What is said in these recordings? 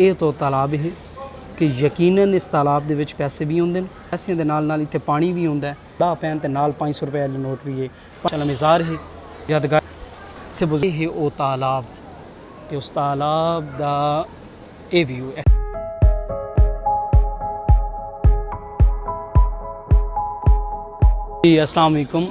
ਇਹ ਤੋਂ ਤਾਲਾਬ ਹੈ कि यकीनन इस तालाब के पैसे भी आते हैं, पैसों के नाल नाल इत्थे पानी भी आता है। 10 पैन ते नाल 500 रुपए वाले नोट भी है। चल मज़ार है यादगार इत्थे है वो तालाब, उस तालाब का ये व्यू है। जी अस्सलाम वालेकुम।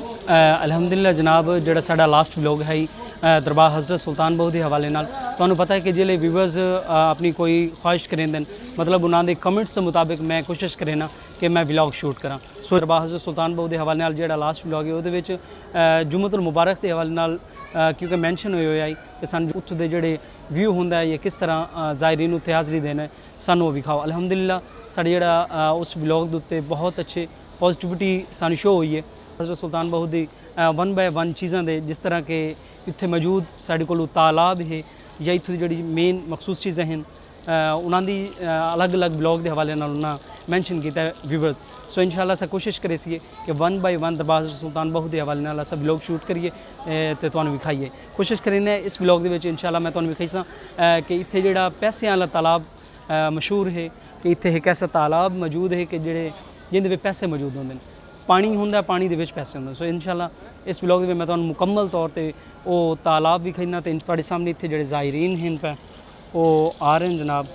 अलहमदुलिल्लाह जनाब जो साडा लास्ट व्लॉग है दरबार हज़रत सुल्तान बहू के हवाले नाल तुहानू पता है कि जिले व्यूवर्स अपनी कोई ख्वाहिश करेंदे मतलब उन्होंने कमेंट्स के मुताबिक मैं कोशिश करे ना कि मैं व्लॉग शूट करा। सो दरबार हज़रत सुल्तान बहू के हवाले नाल जो लास्ट व्लॉग है वो जुम्मतुल मुबारक के हवाले नाल क्योंकि मैंशन हो कि सन उत्थे दे जोड़े व्यू होंगे या किस तरह ज़ायरीन उत्थे हाज़री देना सानू विखाओ। अलहमदुलिल्लाह साढ़े जोड़ा उस व्लॉग के उत्ते बहुत अच्छे पॉजिटिविटी सानू शो हुई है। हज़रत सुल्तान बहू की 1 बाय 1 चीज़ों के जिस तरह के इत्थे मौजूद साढ़े को तालाब है या इत्थों की जी मेन मखसूस चीज़ें हैं उन्होंने अलग अलग ब्लॉग के हवाले मैंशन किया व्यूवर्स। सो इंशाल्लाह अस कोशिश करे कि 1 बाय 1 दरबार सुल्तान बहू के हवाले अस ब्लॉग शूट करिए तो तुहानू विखाइए। कोशिश करें इस ब्लॉग के इंशाल्लाह मैं तुहानू विखाई कि इत्थे जिहड़ा पैसों वाला तालाब मशहूर है कि इत्थे एक ऐसा तालाब मौजूद है कि जिहड़े जिंदे पैसे मौजूद होंगे, पानी होंगे, पानी दे विच पैसे होंगे। सो इंशाल्लाह इस ब्लॉग में मैं तुहानू मुकम्मल तौर पर वो तालाब भी खरीदना तो तुहाडे सामने इत्थे जिहड़े ज़ायरीन हैं पे वो आ रहे हैं जनाब।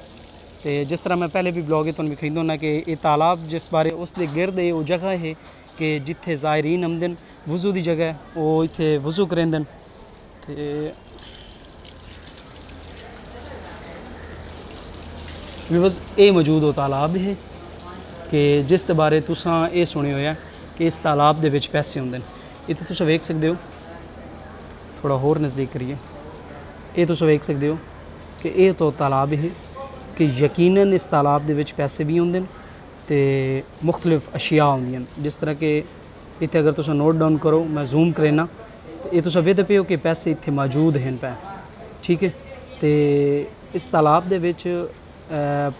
तो जिस तरह मैं पहले भी ब्लॉग तुहानू विखाई होना कि ये तालाब जिस बारे उस दे गिरद वो जगह है कि जिथे ज़ायरीन आमदे वज़ू की जगह वो इत्थे वज़ू करेंदे बस ये मौजूद वो तालाब है कि जिस बारे तुसां ये सुने होया कि इस तालाब दे विच पैसे होंगे। इत्थे तुसीं वेख सकते हो, थोड़ा होर नज़दीक करिए, ये तुसीं वेख सकते हो कि ये तो तालाब है कि यकीनन इस तालाब दे विच पैसे भी होंगे तो मुख्तलिफ अशिया होंदियां। जिस तरह के इत्थे अगर तुसीं नोट डाउन करो, मैं जूम करेना तो ये तुसीं वेखदे पे हो कि पैसे इत्थे मौजूद हैं पे, ठीक है। तो इस तालाब दे विच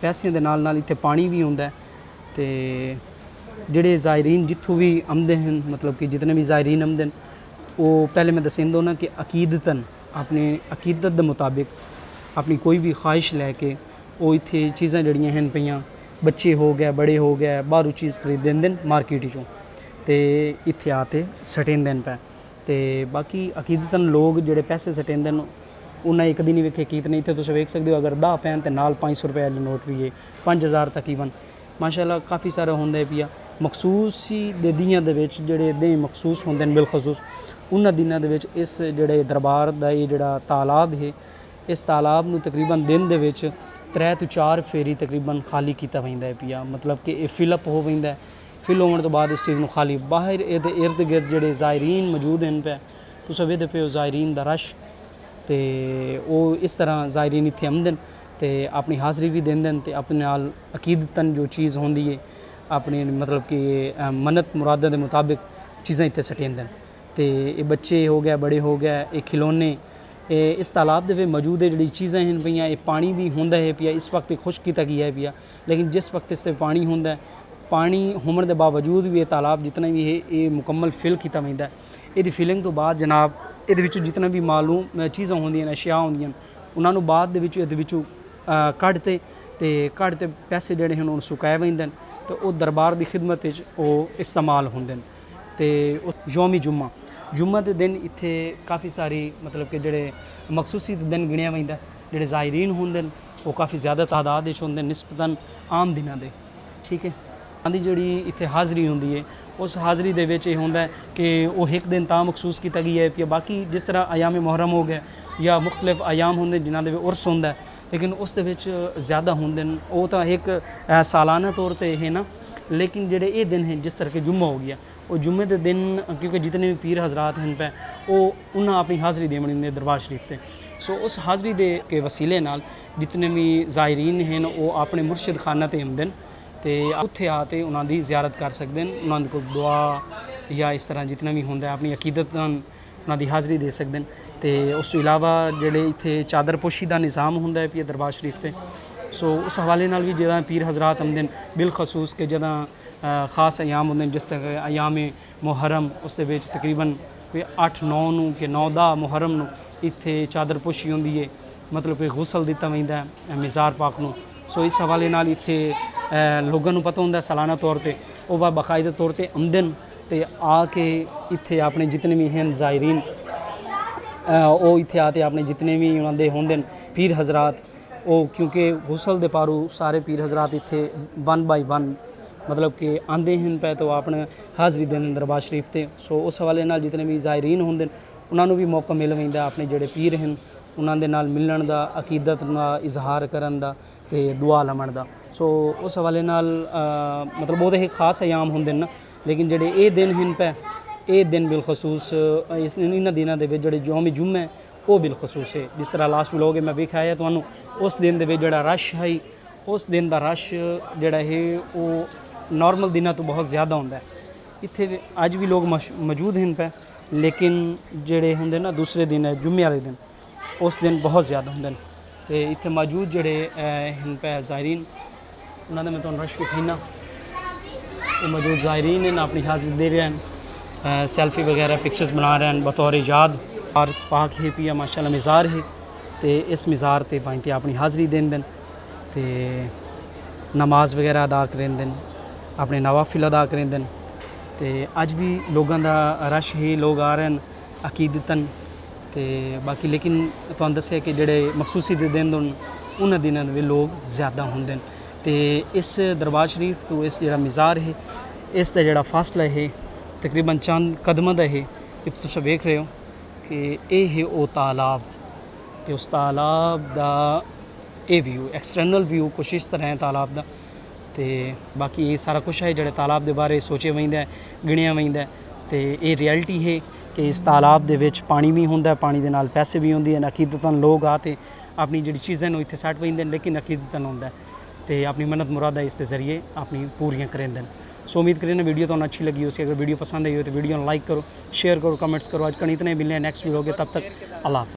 पैसों के नाल नाल इत्थे पानी भी होंदा तो जिहड़े ज़ायरीन जिथों भी आमदे हैं मतलब कि जितने भी ज़ायरीन आमदे वो पहले मैं दसेंदा ना कि अकीदतन अपनी अकीदत के मुताबिक अपनी कोई भी ख्वाहिश लैके वो इत्थे चीज़ां जड़ियां हैं पईयां, बच्चे हो गए, बड़े हो गए, बाहरों चीज़ खरीद देंदे मार्केट चों तो इत्थे आते सटेंदे पे। तो बाकी अकीदतन लोग जिहड़े पैसे सटेंदे उन्हें एक दिन ही वेखे कीतने। इत्थे तुसीं वेख सकते हो अगर 10 पैन तो नाल 500 रुपए वाले नोट भी है, 5000 तकरीबन माशाल्लाह काफ़ी सारा होंदा पिया। मखसूस ही दे दियां दे विच जिहड़े दिन मखसूस होंदे बिलखसूस उन्हां दिनां दे विच इस जिहड़े दरबार दा ये जिहड़ा तालाब है इस तालाब नूं तकरीबन दिन दे विच 3 तो 4 फेरी तकरीबन खाली कीता वैंदा है पिया, मतलब कि ये फिलअप हो वैंदा है। फिल होने तो बाद इस चीज़ नूं खाली बाहर इहदे इर्द गिर्द जिहड़े ज़ायरीन मौजूद हैं पे तुसीं वेखदे पे हो ज़ायरीन दा रश तो वो इस तरह ज़ायरीन इत्थे आमदे तो अपनी हाज़री भी देंदे तो अपने नाल अकीदतन जो चीज़ होंदी है अपनी मतलब कि मन्नत मुरादा के मुताबिक चीज़ां इत्थे सटेंदे तो ये बच्चे हो गए, बड़े हो गए, ये खिलौने इस तालाब के मौजूद है जी चीज़ां हैं पियाँ। ये पानी भी होंदा है पिया, इस वक्त खुश किया गया है पिया, लेकिन जिस वक्त इससे पानी होंदा है पानी होने के बावजूद भी ये तालाब जितना भी है ये मुकम्मल फिल किया वैंदा है। ये फिलिंग तो बाद जनाब ये जितना भी मालूम चीज़ां होंदियां अशिया होंदियां उन्होंने बाद कढ़ते तो कढ़ते पैसे जोड़े हैं सुकाए वैंदे तो वो दरबार की खिदमत वो इस्तेमाल होंदे तो यौमी जुम्मा के दिन इत्थे काफ़ी सारी मतलब कि जोड़े मखसूसी दिन गिणिया वैंदा जोड़े ज़ायरीन होंदे वो काफ़ी ज़्यादा तादाद होंदे निस्बतन आम दिनों के, ठीक है। आंदी जी इत्थे हाज़री होंदी है उस हाज़री दे विच ये होंदा है कि वो एक दिन तां मखसूस किया गया है कि बाकी जिस तरह अयाम मुहर्रम हो गया या मुख्तलिफ अयाम होंदे जिन्हां दे उर्स होंदा है लेकिन उस दे विच ज़्यादा होंदे वो तो एक सालाना तौर पर है ना, लेकिन जेडे ये दिन हैं जिस तरह के जुम्मा हो गया वो जुम्मे के दिन क्योंकि जितने भी पीर हजरात हैं पे वो उन्हें अपनी हाज़री दे बनी दरबार शरीफ से। सो उस हाज़री दे के वसीले नाल जितने भी ज़ायरीन हैं वो अपने मुर्शिद खाना ते आमदे तो उत्थे आते उन्होंने ज़ियारत कर सकते हैं, उन्होंने को दुआ या इस तरह जितना भी होंदा अपनी अकीदत उन्होंने हाज़री दे सकते हैं। तो उस तो इलावा जेडे इत्थे चादर पोशी का निज़ाम होंदा है पिया दरबार शरीफ से। सो उस हवाले नाल भी जदा पीर हजरात आमदे बिलखसूस के जदा खास अयाम होंदे जिस तरह अयाम मुहर्रम उस दे विच तकरीबन 8-9 के 9-10 मुहर्रम इत्थे चादर पोशी होंदी है मतलब कि गुसल दिता वैंदा है मिज़ार पाक नूं। सो इस हवाले नाल इत्थे लोगों नूं पता हुंदा सालाना तौर पर वो बाकायदा तौर पर आउंदे न ते आके इत्थे अपने जितने भी हैं ज़ायरीन वो इत्थे आते अपने जितने भी उन्होंने होंदे पीर हजरात वो क्योंकि गुसल दे पारू सारे पीर हजरात इत्थे 1 बाय 1 मतलब कि आंदे हैं पे तो अपने हाज़री देने दरबार शरीफ ते। सो उस हवाले नाल जितने भी ज़ायरीन होंदे उन्होंने भी मौका मिल वैंदा अपने जेडे पीर हैं उन्होंने नाल मिलण दा अकीदत दा इजहार करन दा ते दुआ लमण दा। सो उस हवाले नाल मतलब बहुत ही खास अयाम होंदे न लेकिन जेडे ये दिन हैं पे ये दिन बिलखसूस इस इन्होंने दिनों के जो यौम जुम्मे वो बिलखसूस है। जिस तरह लास्ट व्लॉग मैं विखाया तो उस दिन के जो रश है उस दिन का रश जोड़ा है वो नॉर्मल दिनों तो बहुत ज़्यादा होंदा है। इत्थे अज भी लोग मौजूद हैं पे लेकिन जेडे होंदे ना दूसरे दिन है जुम्मे वाले दिन उस दिन बहुत ज़्यादा होंदे न ते इत्थे मौजूद जेडे हैं पे ज़ायरीन उन्होंने मैं तुहानूं रश विखाइना वो मौजूद ज़ायरीन हैं अपनी हाज़री दे रहे हैं सेल्फी वगैरह पिक्चर्स बना रहे हैं बतौर याद। और पाक है पिया माशाल्लाह मिज़ार है तो इस मिज़ार ते भाई अपनी हाज़री देन दिन ते नमाज वगैरह अदा करें दिन अपने नवाफिल अदा करें दिन ते अज भी लोगों का रश है लोग आ रहे हैं अकीदतन ते बाकी लेकिन तुहानूं दस्सिया कि जेडे मखसूसी दे दिन उन्होंने दिनों में लोग ज़्यादा होंदे ते इस दरबार शरीफ तो इस जो मिज़ार है इसका जोड़ा फासला है तकरीबन चंद कदमों का है। इत्थे तुसीं वेख रहे हो कि ये है वो तालाब उस तालाब का ये व्यू एक्सटर्नल व्यू कुछ इस तरह है तालाब का ते बाकी ये सारा कुछ है जो तालाब के बारे सोचे वैंदा है गिणिया वैंदा है तो ये रियलिटी है कि इस तालाब के विच पानी भी होंदा पानी के नाल पैसे भी होंदे हैं अकीदतन लोग आते अपनी जी चीज़ें इत्थे सट वैंदे लेकिन अकीदतन होंदा तो अपनी मन्नत मुरादा इस जरिए अपनी पूरियां करेंदे। सो उम्मीद करें ना वीडियो तो अच्छी लगी हो सी अगर वीडियो पसंद आई हो तो वीडियो लाइक करो शेयर करो कमेंट्स करो। आज कल इतने मिलने नेक्स्ट वीडियो के तब तक अल्लाह।